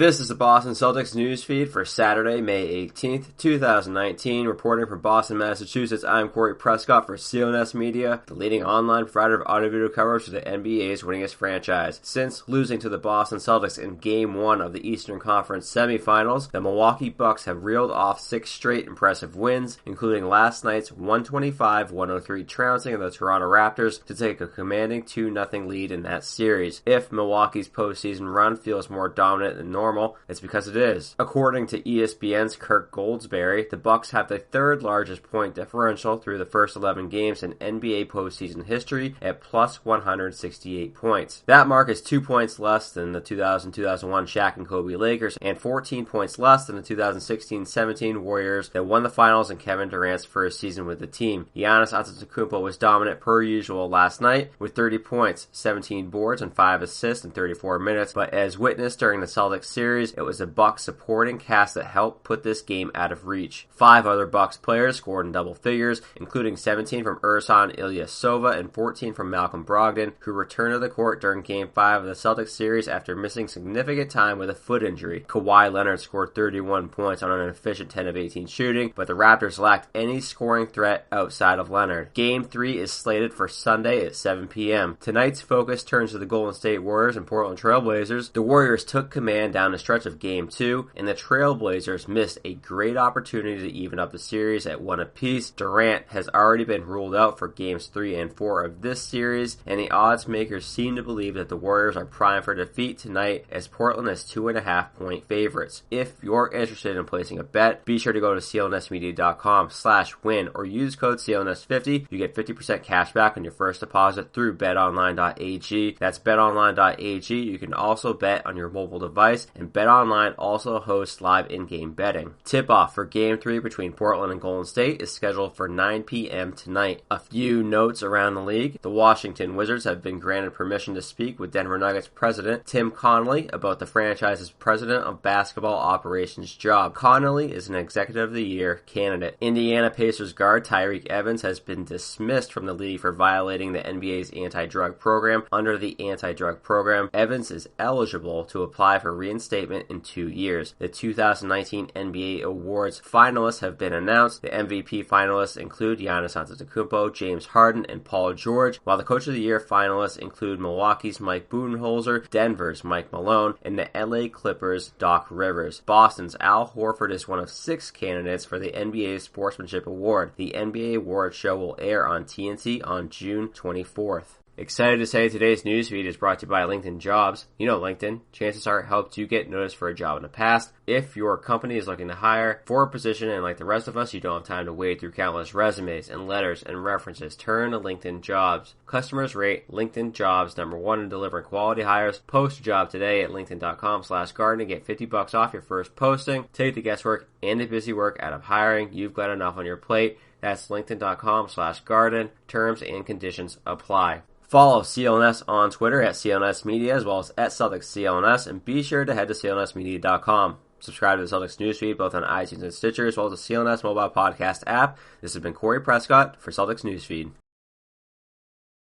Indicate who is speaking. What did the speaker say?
Speaker 1: This is the Boston Celtics news feed for Saturday, May 18th, 2019. Reporting from Boston, Massachusetts, I'm Corey Prescott for CLNS Media, the leading online provider of audio-video coverage for the NBA's winningest franchise. Since losing to the Boston Celtics in Game 1 of the Eastern Conference Semifinals, the Milwaukee Bucks have reeled off 6 straight impressive wins, including last night's 125-103 trouncing of the Toronto Raptors to take a commanding 2-0 lead in that series. If Milwaukee's postseason run feels more dominant than normal, it's because it is. According to ESPN's Kirk Goldsberry, the Bucks have the third largest point differential through the first 11 games in NBA postseason history at plus 168 points. That mark is 2 points less than the 2000-2001 Shaq and Kobe Lakers and 14 points less than the 2016-17 Warriors that won the finals in Kevin Durant's first season with the team. Giannis Antetokounmpo was dominant per usual last night with 30 points, 17 boards, and 5 assists in 34 minutes, but as witnessed during the Celtics series, it was the Bucks supporting cast that helped put this game out of reach. 5 other Bucks players scored in double figures, including 17 from Ersan Ilyasova and 14 from Malcolm Brogdon, who returned to the court during Game 5 of the Celtics series after missing significant time with a foot injury. Kawhi Leonard scored 31 points on an efficient 10 of 18 shooting, but the Raptors lacked any scoring threat outside of Leonard. Game 3 is slated for Sunday at 7 p.m. Tonight's focus turns to the Golden State Warriors and Portland Trail Blazers. The Warriors took command down the stretch of Game 2, and the Trailblazers missed a great opportunity to even up the series at 1 apiece. Durant has already been ruled out for Games 3 and 4 of this series, and the odds makers seem to believe that the Warriors are primed for defeat tonight as Portland is 2.5-point favorites. If you're interested in placing a bet, be sure to go to clnsmedia.com/win or use code CLNS50. You get 50% cash back on your first deposit through betonline.ag. That's betonline.ag. You can also bet on your mobile device, and BetOnline also hosts live in-game betting. Tip-off for Game 3 between Portland and Golden State is scheduled for 9 p.m. tonight. A few notes around the league. The Washington Wizards have been granted permission to speak with Denver Nuggets president Tim Connolly about the franchise's president of basketball operations job. Connolly is an Executive of the Year candidate. Indiana Pacers guard Tyreke Evans has been dismissed from the league for violating the NBA's anti-drug program. Under the anti-drug program, Evans is eligible to apply for reinstatement in 2 years. The 2019 NBA Awards finalists have been announced. The MVP finalists include Giannis Antetokounmpo, James Harden, and Paul George, while the Coach of the Year finalists include Milwaukee's Mike Budenholzer, Denver's Mike Malone, and the LA Clippers' Doc Rivers. Boston's Al Horford is one of 6 candidates for the NBA Sportsmanship Award. The NBA Awards show will air on TNT on June 24th. Excited to say today's newsfeed is brought to you by LinkedIn Jobs. You know LinkedIn. Chances are it helped you get noticed for a job in the past. If your company is looking to hire for a position and like the rest of us, you don't have time to wade through countless resumes and letters and references, turn to LinkedIn Jobs. Customers rate LinkedIn Jobs #1 in delivering quality hires. Post a job today at linkedin.com/garden and get $50 off your first posting. Take the guesswork and the busy work out of hiring. You've got enough on your plate. That's linkedin.com/garden. Terms and conditions apply. Follow CLNS on Twitter at CLNS Media as well as at Celtics CLNS, and be sure to head to clnsmedia.com. Subscribe to the Celtics newsfeed both on iTunes and Stitcher as well as the CLNS mobile podcast app. This has been Corey Prescott for Celtics Newsfeed.